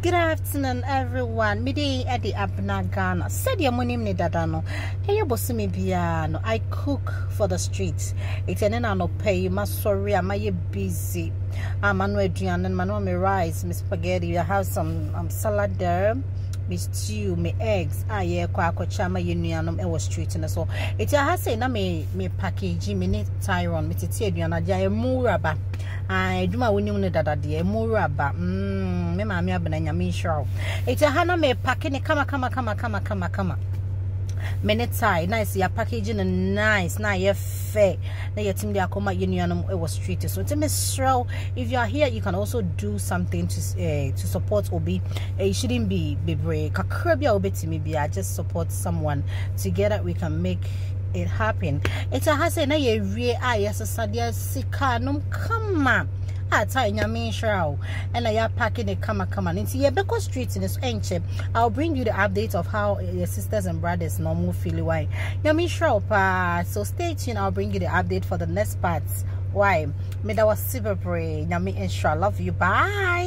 Good afternoon, everyone. Midi at the Abena Ghana. Said your money ni dadano. Hey, bossimi biano. I cook for the streets. It's an no pay. You must sorry. I'm busy. I'm Adrian and Manu me rice, me spaghetti. I have some salad there. Me stew, me eggs. Yeah, kwa chama unianum. It was street and so. It's a has say na me package. Me need Tyron. Me titi Adriana. Jaya muraba. I do my winning dada dear muraba. Me mami Abena nyame show. It's a hana me packing kama. Minute nice ya packaging and nice na ye fair. Na ye team the akoma union it was treated. So it's a show. If you are here, you can also do something to support Obi. It shouldn't be brave. Kakrabia Obi to me be I just support someone. Together we can make it happen. It's a hase na ye re yes sadia sikanum kama. Nyame show and I are packing a kama into your Beko Street in this ancient. I'll bring you the update of how your sisters and brothers normal feel why. Nyame show so stay tuned. I'll bring you the update for the next parts. Why? Me that was super pray. Nyame inshallah. Love you. Bye.